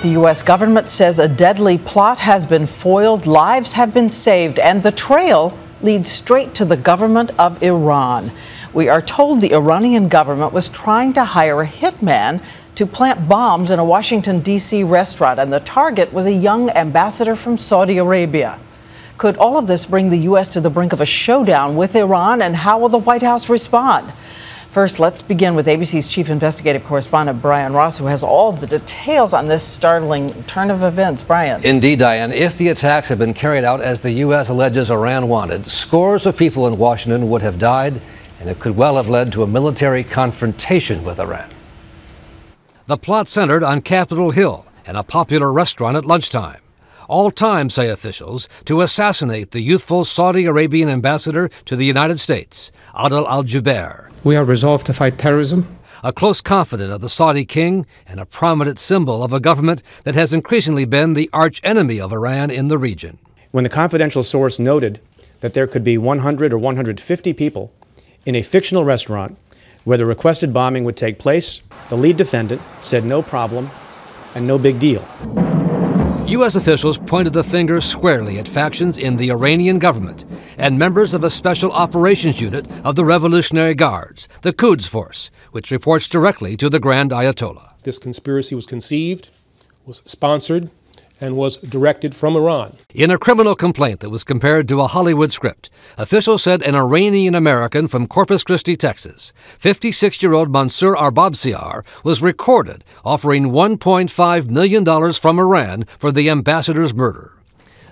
The U.S. government says a deadly plot has been foiled, lives have been saved, and the trail leads straight to the government of Iran. We are told the Iranian government was trying to hire a hitman to plant bombs in a Washington, D.C. restaurant, and the target was a young ambassador from Saudi Arabia. Could all of this bring the U.S. to the brink of a showdown with Iran, and how will the White House respond? First, let's begin with ABC's chief investigative correspondent, Brian Ross, who has all the details on this startling turn of events. Brian. Indeed, Diane. If the attacks had been carried out as the U.S. alleges Iran wanted, scores of people in Washington would have died, and it could well have led to a military confrontation with Iran. The plot centered on Capitol Hill and a popular restaurant at lunchtime. All time, say officials, to assassinate the youthful Saudi Arabian ambassador to the United States, Adel al-Jubeir. We are resolved to fight terrorism. A close confidant of the Saudi king and a prominent symbol of a government that has increasingly been the archenemy of Iran in the region. When the confidential source noted that there could be 100 or 150 people in a fictional restaurant where the requested bombing would take place, the lead defendant said no problem and no big deal. U.S. officials pointed the finger squarely at factions in the Iranian government and members of a special operations unit of the Revolutionary Guards, the Quds Force, which reports directly to the Grand Ayatollah. This conspiracy was conceived, was sponsored, and was directed from Iran. In a criminal complaint that was compared to a Hollywood script, officials said an Iranian-American from Corpus Christi, Texas, 56-year-old Mansour Arbabsiar, was recorded offering $1.5 million from Iran for the ambassador's murder.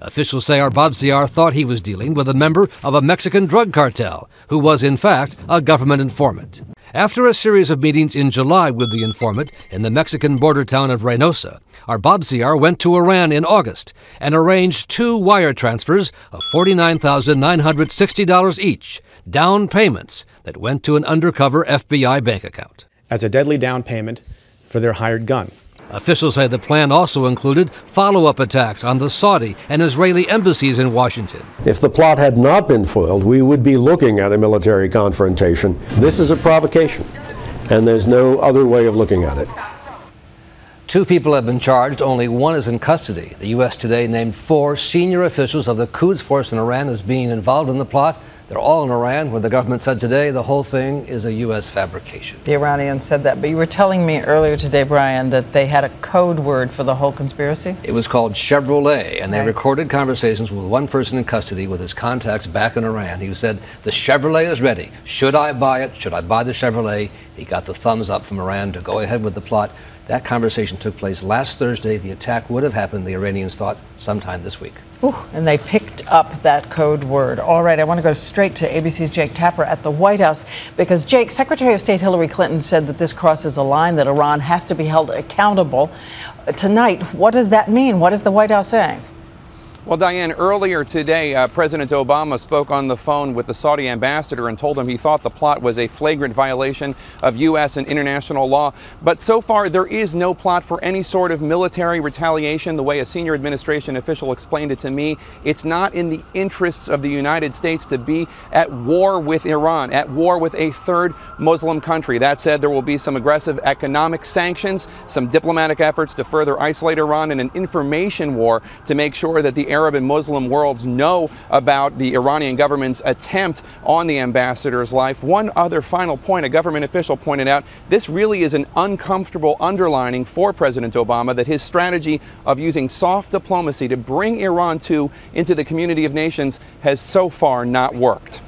Officials say Arbabsiar thought he was dealing with a member of a Mexican drug cartel, who was in fact a government informant. After a series of meetings in July with the informant in the Mexican border town of Reynosa, Arbabsiar went to Iran in August and arranged 2 wire transfers of $49,960 each, down payments that went to an undercover FBI bank account. As a deadly down payment for their hired gun. Officials say the plan also included follow-up attacks on the Saudi and Israeli embassies in Washington. If the plot had not been foiled, we would be looking at a military confrontation. This is a provocation, and there's no other way of looking at it. 2 people have been charged, only 1 is in custody. The U.S. today named 4 senior officials of the Quds Force in Iran as being involved in the plot. They're all in Iran, where the government said today the whole thing is a U.S. fabrication. The Iranians said that, but you were telling me earlier today, Brian, that they had a code word for the whole conspiracy? It was called Chevrolet, and they recorded conversations with 1 person in custody with his contacts back in Iran. He said, the Chevrolet is ready. Should I buy it? Should I buy the Chevrolet? He got the thumbs up from Iran to go ahead with the plot. That conversation took place last Thursday. The attack would have happened, the Iranians thought, sometime this week. Ooh, and they picked up that code word. All right, I want to go straight to ABC's Jake Tapper at the White House, because, Jake, Secretary of State Hillary Clinton said that this crosses a line, that Iran has to be held accountable. Tonight, what does that mean? What is the White House saying? Well, Diane, earlier today, President Obama spoke on the phone with the Saudi ambassador and told him he thought the plot was a flagrant violation of U.S. and international law. But so far, there is no plot for any sort of military retaliation. The way a senior administration official explained it to me, it's not in the interests of the United States to be at war with Iran, at war with a third Muslim country. That said, there will be some aggressive economic sanctions, some diplomatic efforts to further isolate Iran, and an information war to make sure that the Arab and Muslim worlds know about the Iranian government's attempt on the ambassador's life. One other final point, a government official pointed out, this really is an uncomfortable underlining for President Obama that his strategy of using soft diplomacy to bring Iran into the community of nations has so far not worked.